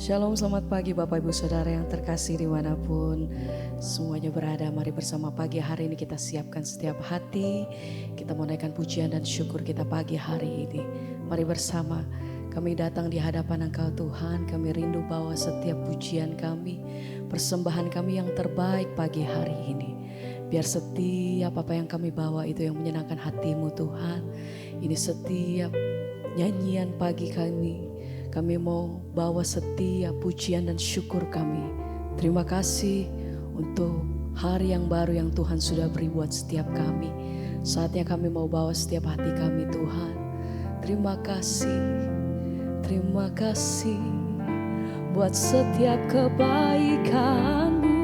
Shalom, selamat pagi Bapak Ibu Saudara yang terkasih dimanapun semuanya berada. Mari bersama pagi hari ini kita siapkan setiap hati. Kita menaikkan pujian dan syukur kita pagi hari ini. Mari bersama kami datang di hadapan Engkau Tuhan. Kami rindu bawa setiap pujian kami, persembahan kami yang terbaik pagi hari ini. Biar setiap apa yang kami bawa itu yang menyenangkan hati-Mu Tuhan. Ini setiap nyanyian pagi kami mau bawa setiap pujian dan syukur kami. Terima kasih untuk hari yang baru yang Tuhan sudah beri buat setiap kami. Saatnya kami mau bawa setiap hati kami Tuhan. Terima kasih buat setiap kebaikan-Mu,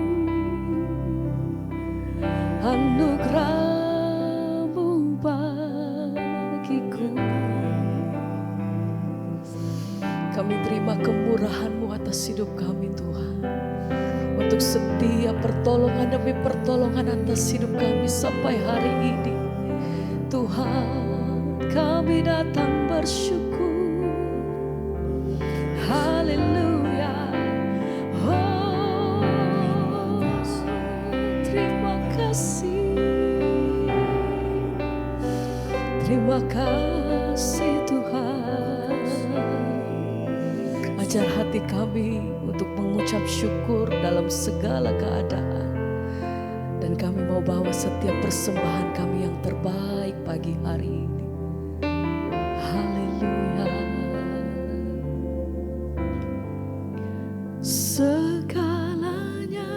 anugerah-Mu bagiku. Kami terima kemurahan-Mu atas hidup kami Tuhan. Untuk setiap pertolongan demi pertolongan atas hidup kami sampai hari ini. Tuhan, kami datang bersyukur. Haleluya. Oh, terima kasih. Terima kasih Tuhan. Ajar hati kami untuk mengucap syukur dalam segala keadaan. Dan kami mau bawa setiap persembahan kami yang terbaik pagi hari ini. Haleluya. Segalanya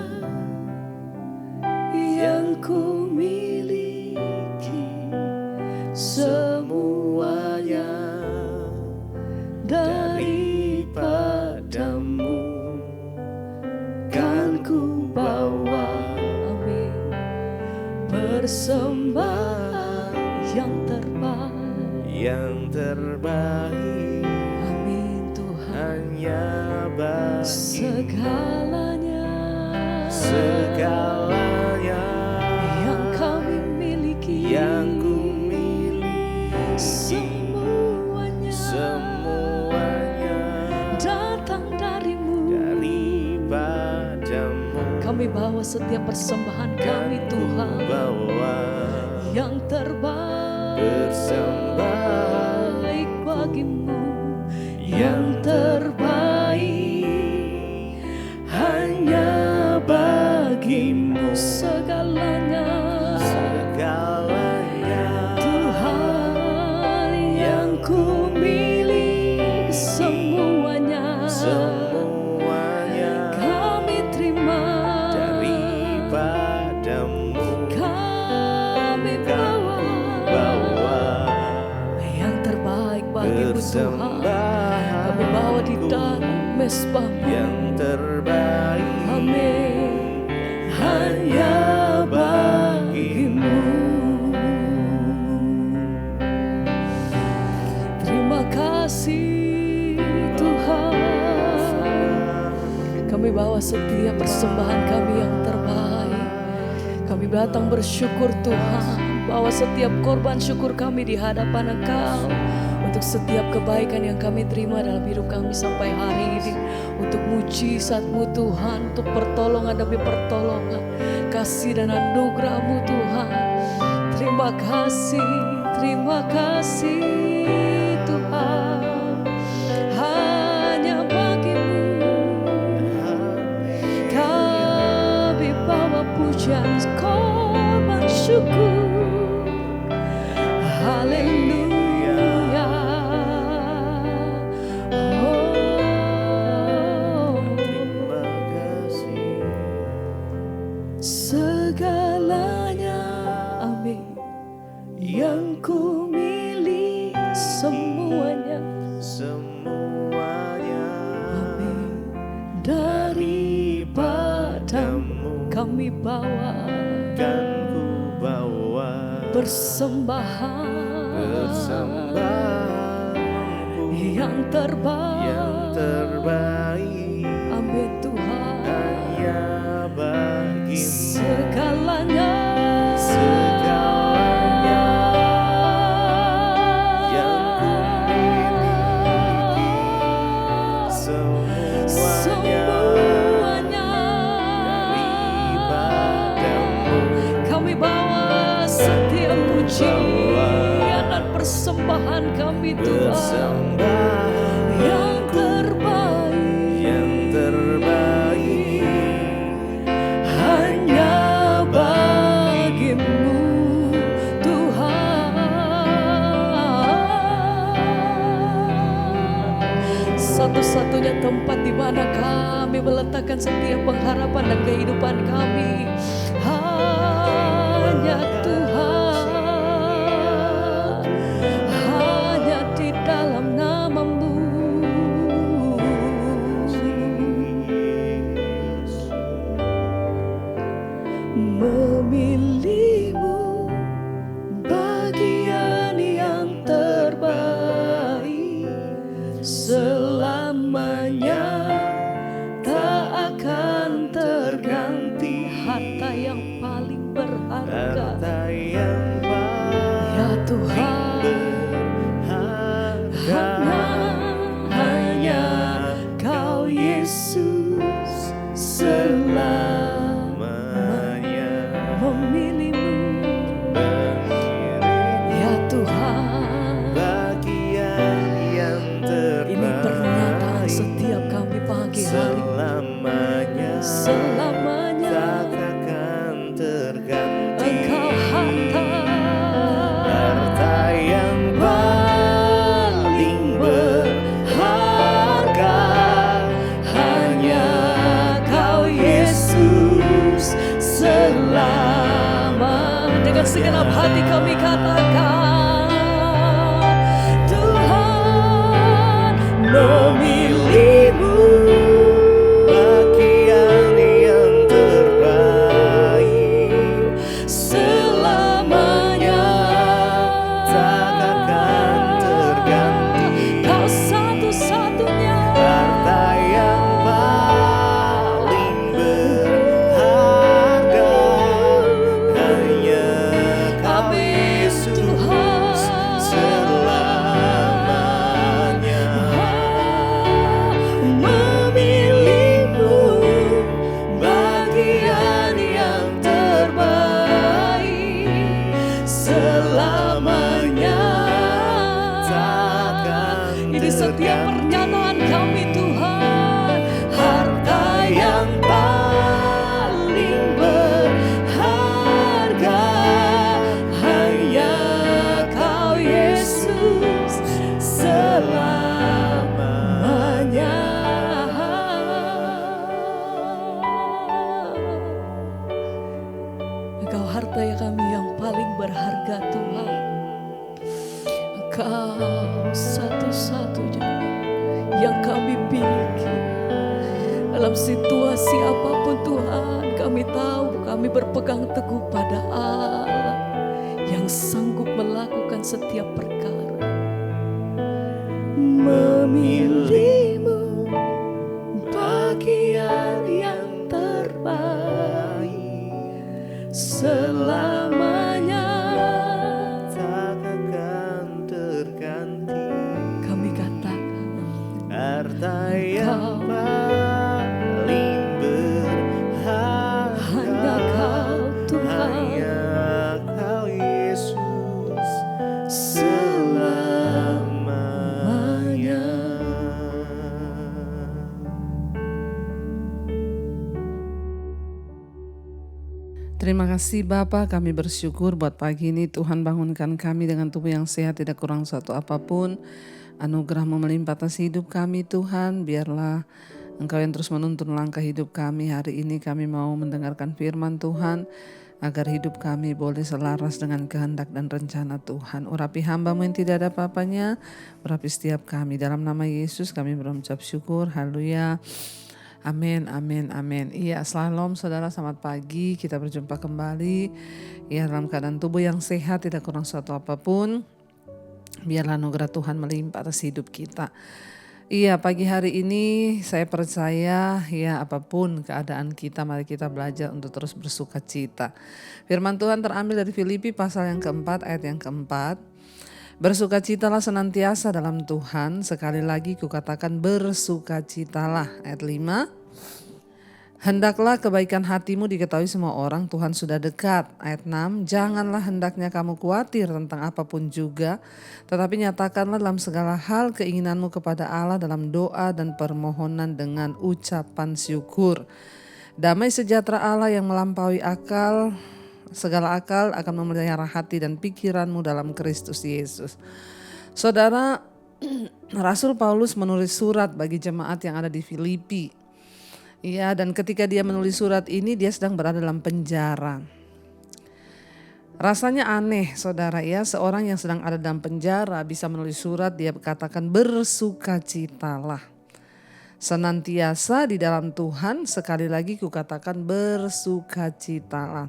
yang ku miliki, semuanya daripada-Mu kan ku bawa. Amin. Persembahan yang terbaik. Amin Tuhan. Hanya bagi segalanya yang kami miliki, yang ku miliki, semuanya datang dari-Mu, daripada-Mu. Kami bawa setiap persembahan kami Tuhan, bawa yang terbaik, persembahan bagi-Mu, yang terbaik hanya bagi-Mu. Segalanya Tuhan yang ku miliki, semuanya kami terima daripada-Mu. Kami bawa yang terbaik bagi-Mu Tuhan. Kami bawa di dalam mezbah-Mu yang terbaik. Amin. Hanya bagi-Mu. Terima kasih Tuhan. Kami bawa setiap persembahan kami yang terbaik. Kami datang bersyukur Tuhan. Bawa setiap korban syukur kami di hadapan Engkau. Untuk setiap kebaikan yang kami terima dalam hidup kami sampai hari ini. Untuk mujizat-Mu Tuhan. Untuk pertolongan demi pertolongan. Kasih dan anugerah-Mu Tuhan. Terima kasih Tuhan. Hanya bagi-Mu kami bawa pujian korban syukur. Haleluya. Segalanya, amin, yang ku miliki, semuanya, amin, daripada-Mu kami bawa, persembahan yang terbaik, amin Tuhan, hanya bagi-Mu. Segalanya yang ku miliki, pujian dan persembahan kami Tuhan yang terbaik hanya bagimu Tuhan. Satu-satunya tempat di mana kami meletakkan setiap pengharapan dan kehidupan kami hanya Tuhan, hanya di dalam nama-Mu. Memilih-Mu bagian yang terbaik, selamanya tak akan terganti. Harta yang paling berharga, ya Tuhan, hanya Kau Yesus selamanya. Memilih-Mu, ya Tuhan, ini pernyataan setiap kami pagi hari. Selamanya Engkau harta yang paling berharga, hanya Kau Yesus selama. Dengan segenap hati kami katakan, Tuhan memilih-Mu bagian yang terbaik, selamanya tak akan terganti. Kau satu-satunya harta yang paling berharga, hanya Kau Yesus selamanya. Memilih-Mu bagian yang terbaik, selamanya takkan. Ini setiap pernyataan kami Tuhan, harta yang paling berharga, hanya Kau Yesus selamanya. Engkau harta yang kami yang paling berharga Tuhan. Engkau satu-satunya yang kami miliki. Dalam situasi apapun Tuhan, kami tahu kami berpegang teguh pada Allah yang sanggup melakukan setiap perkara. Memilih-Mu bagian yang terbaik, selamanya tak akan terganti. Kami katakan, harta yang paling berharga, hanya Kau Tuhan, hanya Kau Yesus selamanya. Terima kasih Bapa, kami bersyukur buat pagi ini Tuhan bangunkan kami dengan tubuh yang sehat, tidak kurang satu apapun. Anugerah-Mu melimpah atas hidup kami Tuhan, biarlah Engkau yang terus menuntun langkah hidup kami. Hari ini kami mau mendengarkan firman Tuhan, agar hidup kami boleh selaras dengan kehendak dan rencana Tuhan. Urapi hamba-Mu yang tidak ada apa-apanya, urapi setiap kami. Dalam nama Yesus kami berucap syukur, haleluya. Amin, amin, amin. Iya, shalom saudara, selamat pagi. Kita berjumpa kembali. Ya, dalam keadaan tubuh yang sehat, tidak kurang suatu apapun. Biarlah anugerah Tuhan melimpah atas hidup kita. Iya, pagi hari ini saya percaya ya apapun keadaan kita, mari kita belajar untuk terus bersuka cita. Firman Tuhan terambil dari Filipi pasal yang keempat ayat yang keempat. Bersukacitalah senantiasa dalam Tuhan. Sekali lagi kukatakan bersukacitalah. Ayat 5. Hendaklah kebaikan hatimu diketahui semua orang, Tuhan sudah dekat. Ayat 6, janganlah hendaknya kamu khawatir tentang apapun juga, tetapi nyatakanlah dalam segala hal keinginanmu kepada Allah dalam doa dan permohonan dengan ucapan syukur. Damai sejahtera Allah yang melampaui segala akal akan memelihara hati dan pikiranmu dalam Kristus Yesus. Saudara, Rasul Paulus menulis surat bagi jemaat yang ada di Filipi. Ya, dan ketika dia menulis surat ini dia sedang berada dalam penjara. Rasanya aneh saudara ya, seorang yang sedang ada dalam penjara bisa menulis surat, dia katakan bersukacitalah. Senantiasa di dalam Tuhan, sekali lagi kukatakan bersukacitalah.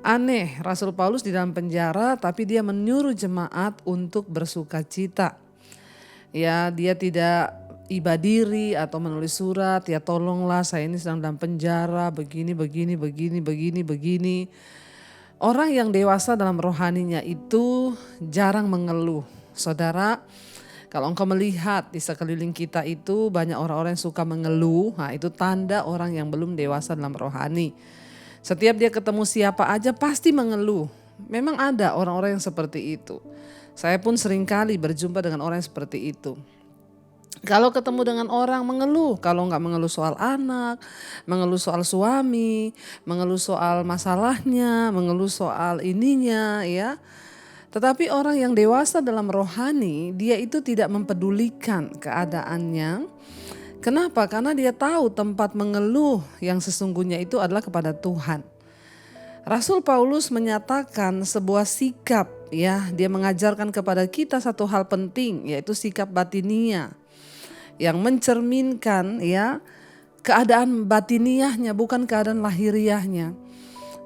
Aneh, Rasul Paulus di dalam penjara tapi dia menyuruh jemaat untuk bersukacita. Ya, dia tidak iba diri atau menulis surat, ya tolonglah saya ini sedang dalam penjara, begini. Orang yang dewasa dalam rohaninya itu jarang mengeluh. Saudara, kalau engkau melihat di sekeliling kita itu banyak orang-orang yang suka mengeluh, nah itu tanda orang yang belum dewasa dalam rohani. Setiap dia ketemu siapa aja pasti mengeluh. Memang ada orang-orang yang seperti itu. Saya pun seringkali berjumpa dengan orang yang seperti itu. Kalau ketemu dengan orang mengeluh, kalau nggak mengeluh soal anak, mengeluh soal suami, mengeluh soal masalahnya, mengeluh soal ininya ya. Tetapi orang yang dewasa dalam rohani, dia itu tidak mempedulikan keadaannya. Kenapa? Karena dia tahu tempat mengeluh yang sesungguhnya itu adalah kepada Tuhan. Rasul Paulus menyatakan sebuah sikap ya, dia mengajarkan kepada kita satu hal penting yaitu sikap batinia. Yang mencerminkan ya keadaan batiniahnya bukan keadaan lahiriahnya.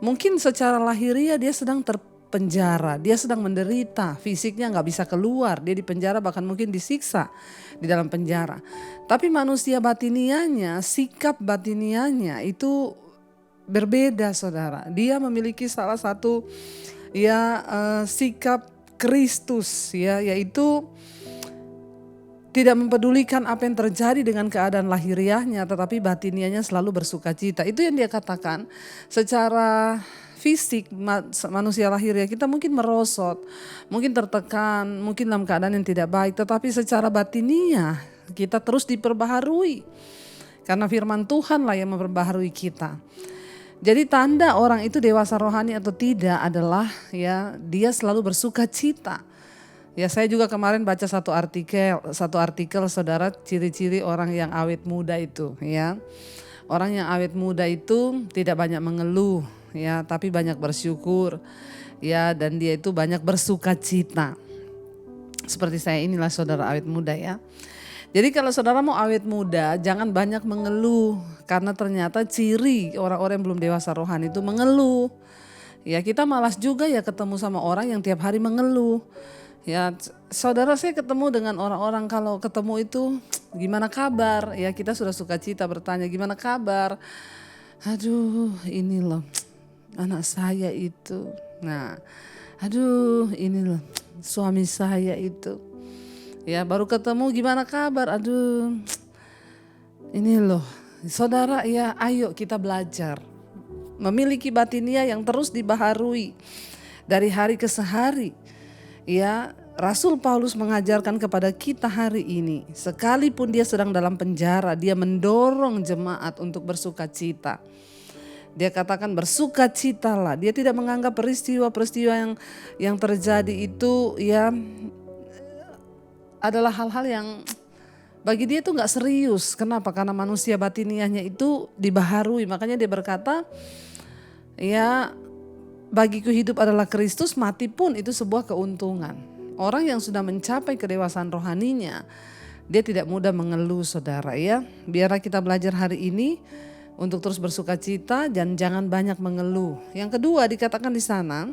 Mungkin secara lahiriah dia sedang terpenjara, dia sedang menderita, fisiknya nggak bisa keluar, dia di penjara bahkan mungkin disiksa di dalam penjara. Tapi manusia batiniahnya, sikap batiniahnya itu berbeda saudara. Dia memiliki salah satu ya sikap Kristus ya, yaitu tidak mempedulikan apa yang terjadi dengan keadaan lahiriahnya, tetapi batiniahnya selalu bersukacita. Itu yang dia katakan. Secara fisik manusia lahiriah kita mungkin merosot, mungkin tertekan, mungkin dalam keadaan yang tidak baik. Tetapi secara batiniah kita terus diperbaharui. Karena firman Tuhan lah yang memperbaharui kita. Jadi tanda orang itu dewasa rohani atau tidak adalah ya dia selalu bersukacita. Ya saya juga kemarin baca satu artikel saudara, ciri-ciri orang yang awet muda itu ya. Orang yang awet muda itu tidak banyak mengeluh ya, tapi banyak bersyukur ya, dan dia itu banyak bersukacita. Seperti saya inilah saudara awet muda ya. Jadi kalau saudara mau awet muda jangan banyak mengeluh, karena ternyata ciri orang-orang yang belum dewasa rohani itu mengeluh. Ya kita malas juga ya ketemu sama orang yang tiap hari mengeluh. Ya saudara, saya ketemu dengan orang-orang kalau ketemu itu gimana kabar? Ya kita sudah sukacita bertanya gimana kabar? Aduh ini loh anak saya itu. Nah aduh ini loh suami saya itu. Ya baru ketemu gimana kabar? Aduh ini loh saudara, ya ayo kita belajar. Memiliki batinia yang terus dibaharui dari hari ke hari. Ya, Rasul Paulus mengajarkan kepada kita hari ini, sekalipun dia sedang dalam penjara, dia mendorong jemaat untuk bersukacita. Dia katakan bersukacitalah. Dia tidak menganggap peristiwa-peristiwa yang terjadi itu ya adalah hal-hal yang bagi dia itu nggak serius. Kenapa? Karena manusia batiniahnya itu dibaharui. Makanya dia berkata, ya bagiku hidup adalah Kristus, mati pun itu sebuah keuntungan. Orang yang sudah mencapai kedewasaan rohaninya, dia tidak mudah mengeluh saudara ya. Biarlah kita belajar hari ini untuk terus bersukacita dan jangan banyak mengeluh. Yang kedua dikatakan di sana,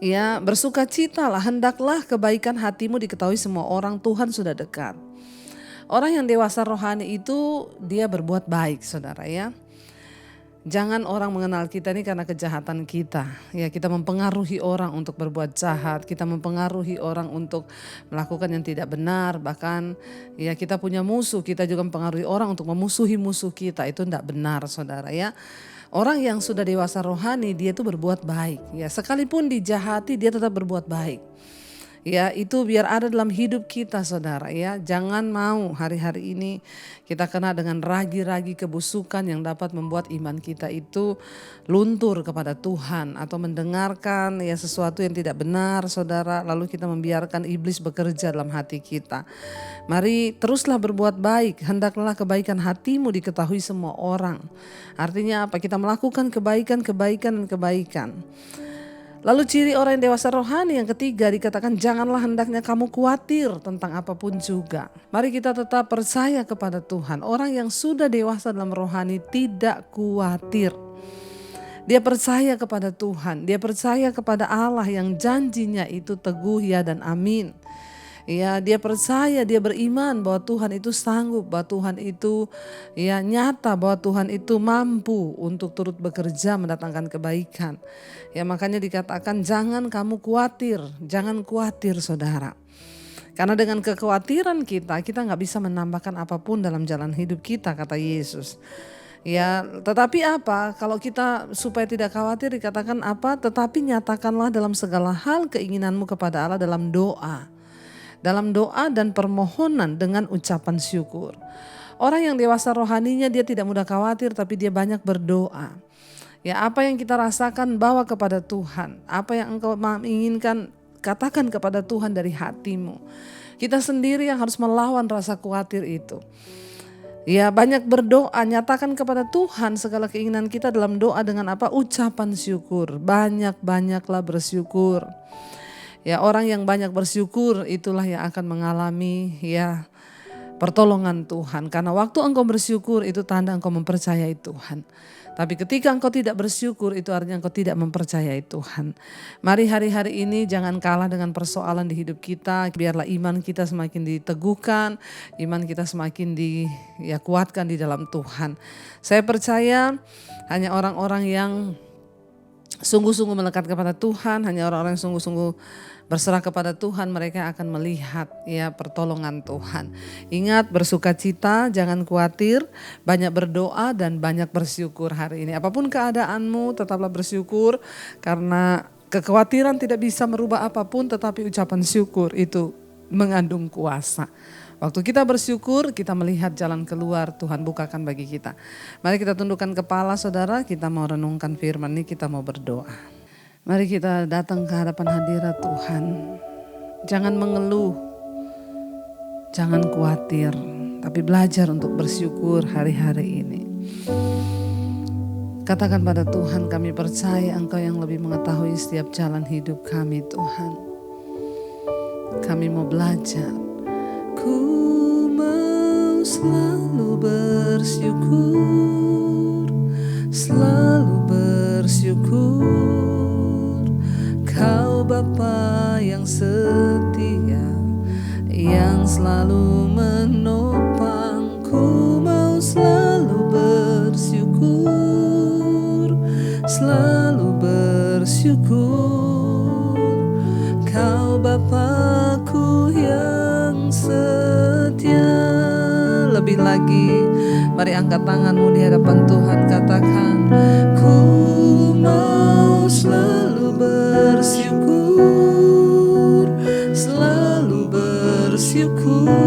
ya bersukacitalah, hendaklah kebaikan hatimu diketahui semua orang, Tuhan sudah dekat. Orang yang dewasa rohani itu dia berbuat baik saudara ya. Jangan orang mengenal kita ini karena kejahatan kita. Ya, kita mempengaruhi orang untuk berbuat jahat, kita mempengaruhi orang untuk melakukan yang tidak benar, bahkan ya kita punya musuh, kita juga mempengaruhi orang untuk memusuhi musuh kita. Itu tidak benar, Saudara ya. Orang yang sudah dewasa rohani dia itu berbuat baik. Ya, sekalipun dijahati dia tetap berbuat baik. Ya, itu biar ada dalam hidup kita, Saudara ya. Jangan mau hari-hari ini kita kena dengan ragi-ragi kebusukan yang dapat membuat iman kita itu luntur kepada Tuhan, atau mendengarkan ya sesuatu yang tidak benar, Saudara, lalu kita membiarkan iblis bekerja dalam hati kita. Mari teruslah berbuat baik, hendaklah kebaikan hatimu diketahui semua orang. Artinya apa? Kita melakukan kebaikan. Lalu ciri orang yang dewasa rohani yang ketiga dikatakan janganlah hendaknya kamu khawatir tentang apapun juga. Mari kita tetap percaya kepada Tuhan. Orang yang sudah dewasa dalam rohani tidak khawatir. Dia percaya kepada Tuhan, dia percaya kepada Allah yang janjinya itu teguh ya dan amin. Ya, dia percaya, dia beriman bahwa Tuhan itu sanggup, bahwa Tuhan itu ya nyata, bahwa Tuhan itu mampu untuk turut bekerja mendatangkan kebaikan. Ya, makanya dikatakan jangan kamu khawatir, jangan khawatir, Saudara. Karena dengan kekhawatiran kita nggak bisa menambahkan apapun dalam jalan hidup kita, kata Yesus. Ya, tetapi apa? Kalau kita supaya tidak khawatir dikatakan apa? Tetapi nyatakanlah dalam segala hal keinginanmu kepada Allah dalam doa. Dalam doa dan permohonan dengan ucapan syukur. Orang yang dewasa rohaninya dia tidak mudah khawatir, tapi dia banyak berdoa. Ya, apa yang kita rasakan bawa kepada Tuhan. Apa yang engkau inginkan katakan kepada Tuhan dari hatimu. Kita sendiri yang harus melawan rasa khawatir itu. Ya, banyak berdoa, nyatakan kepada Tuhan segala keinginan kita dalam doa dengan apa? Ucapan syukur. Banyak-banyaklah bersyukur. Ya, orang yang banyak bersyukur itulah yang akan mengalami ya pertolongan Tuhan. Karena waktu engkau bersyukur itu tanda engkau mempercayai Tuhan. Tapi ketika engkau tidak bersyukur itu artinya engkau tidak mempercayai Tuhan. Mari hari-hari ini jangan kalah dengan persoalan di hidup kita. Biarlah iman kita semakin diteguhkan, iman kita semakin kuatkan di dalam Tuhan. Saya percaya hanya orang-orang yang sungguh-sungguh melekat kepada Tuhan, hanya orang-orang yang sungguh-sungguh berserah kepada Tuhan, mereka akan melihat ya pertolongan Tuhan. Ingat, bersukacita, jangan khawatir, banyak berdoa dan banyak bersyukur hari ini. Apapun keadaanmu, tetaplah bersyukur karena kekhawatiran tidak bisa merubah apapun, tetapi ucapan syukur itu mengandung kuasa. Waktu kita bersyukur, kita melihat jalan keluar Tuhan bukakan bagi kita. Mari kita tundukkan kepala, Saudara, kita mau renungkan firman ini, kita mau berdoa. Mari kita datang ke hadapan hadirat Tuhan. Jangan mengeluh, jangan khawatir, tapi belajar untuk bersyukur hari-hari ini. Katakan pada Tuhan, kami percaya Engkau yang lebih mengetahui setiap jalan hidup kami, Tuhan. Kami mau belajar. Ku mau selalu bersyukur, selalu bersyukur. Kau Bapa yang setia, yang selalu menopangku, mau selalu bersyukur, selalu bersyukur. Kau Bapa-Ku yang setia. Lebih lagi, mari angkat tanganmu di hadapan Tuhan, katakan, ku mau selalu bersyukur, selalu bersyukur.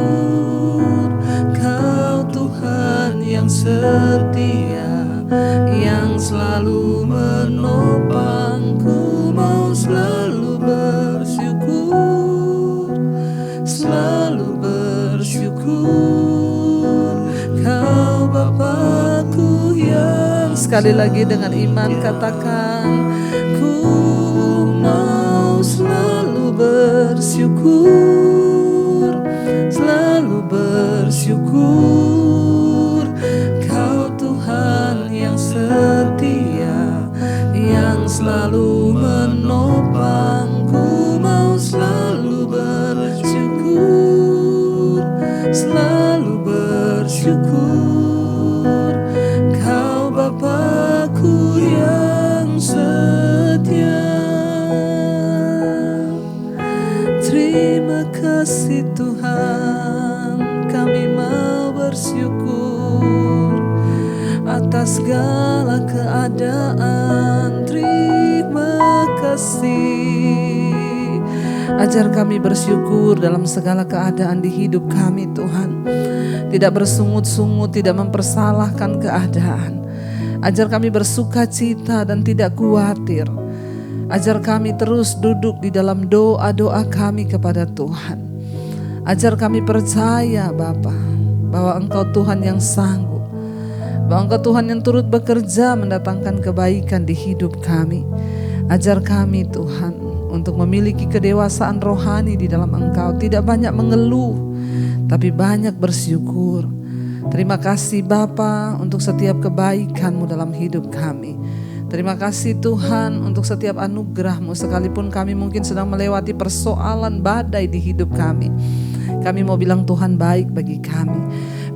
Kau Tuhan yang setia, yang selalu menopangku, mau selalu bersyukur, selalu bersyukur. Kau Bapa-Ku yang, sekali lagi dengan iman katakan, selalu bersyukur, selalu bersyukur. Kau Tuhan yang setia, yang selalu menopangku, mau selalu bersyukur, selalu bersyukur. Kau Bapa syukur yang setia. Terima kasih Tuhan, kami mau bersyukur atas segala keadaan. Terima kasih. Ajar kami bersyukur dalam segala keadaan di hidup kami Tuhan. Tidak bersungut-sungut, tidak mempersalahkan keadaan. Ajar kami bersuka cita dan tidak khawatir. Ajar kami terus duduk di dalam doa-doa kami kepada Tuhan. Ajar kami percaya Bapa bahwa Engkau Tuhan yang sanggup, bahwa Engkau Tuhan yang turut bekerja mendatangkan kebaikan di hidup kami. Ajar kami Tuhan untuk memiliki kedewasaan rohani di dalam Engkau, tidak banyak mengeluh tapi banyak bersyukur. Terima kasih Bapa untuk setiap kebaikan-Mu dalam hidup kami. Terima kasih Tuhan untuk setiap anugerah-Mu, sekalipun kami mungkin sedang melewati persoalan badai di hidup kami. Kami mau bilang Tuhan baik bagi kami.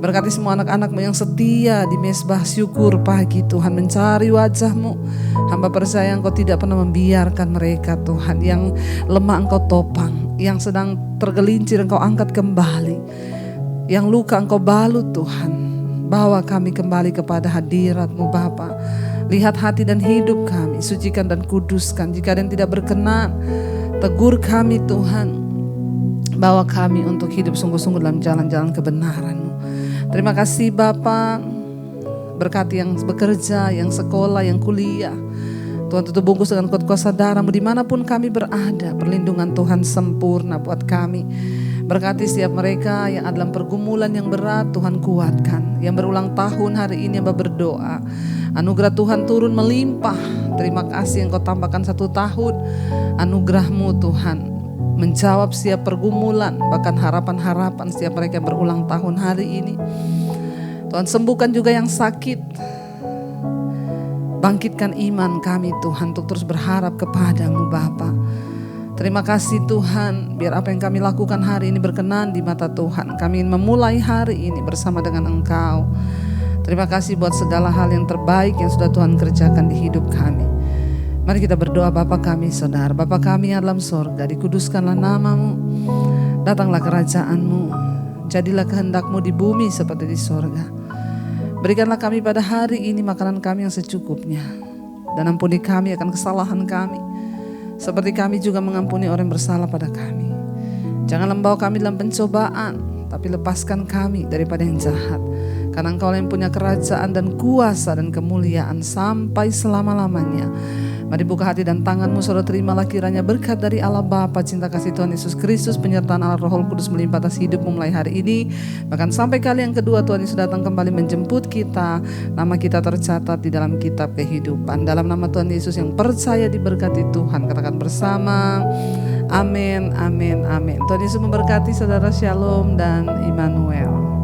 Berkati semua anak-anak-Mu yang setia di mesbah syukur pagi Tuhan, mencari wajah-Mu. Hamba percaya Engkau tidak pernah membiarkan mereka Tuhan. Yang lemah Engkau topang, yang sedang tergelincir Engkau angkat kembali, yang luka Engkau balut Tuhan. Bawa kami kembali kepada hadirat-Mu Bapa. Lihat hati dan hidup kami, sucikan dan kuduskan. Jika ada yang tidak berkenan, tegur kami Tuhan. Bawa kami untuk hidup sungguh-sungguh dalam jalan-jalan kebenaran-Mu. Terima kasih Bapa. Berkati yang bekerja, yang sekolah, yang kuliah. Tuhan tutup bungkus dengan kuat kuasa darah-Mu dimanapun kami berada. Perlindungan Tuhan sempurna buat kami. Berkati setiap mereka yang ada dalam pergumulan yang berat, Tuhan kuatkan. Yang berulang tahun hari ini Hamba berdoa, anugerah Tuhan turun melimpah. Terima kasih Engkau tambahkan 1 tahun. Anugerah-Mu Tuhan menjawab setiap pergumulan, bahkan harapan-harapan setiap mereka yang berulang tahun hari ini. Tuhan sembuhkan juga yang sakit. Bangkitkan iman kami Tuhan untuk terus berharap kepada-Mu Bapa. Terima kasih Tuhan, biar apa yang kami lakukan hari ini berkenan di mata Tuhan. Kami ingin memulai hari ini bersama dengan Engkau. Terima kasih buat segala hal yang terbaik yang sudah Tuhan kerjakan di hidup kami. Mari kita berdoa. Bapa kami saudara, Bapa kami yang dalam sorga, dikuduskanlah nama-Mu. Datanglah kerajaan-Mu, jadilah kehendak-Mu di bumi seperti di sorga. Berikanlah kami pada hari ini makanan kami yang secukupnya, dan ampuni kami akan kesalahan kami, seperti kami juga mengampuni orang yang bersalah pada kami. Janganlah membawa kami dalam pencobaan, tapi lepaskan kami daripada yang jahat. Karena Engkau yang punya kerajaan dan kuasa dan kemuliaan sampai selama-lamanya. Mari buka hati dan tanganmu, saudara, terimalah kiranya berkat dari Allah Bapa, cinta kasih Tuhan Yesus Kristus, penyertaan Allah Roh Kudus melimpah atas hidupmu mulai hari ini. Bahkan sampai kali yang kedua Tuhan Yesus datang kembali menjemput kita. Nama kita tercatat di dalam kitab kehidupan. Dalam nama Tuhan Yesus yang percaya diberkati Tuhan, katakan bersama, amin, amin, amin. Tuhan Yesus memberkati saudara, shalom dan Immanuel.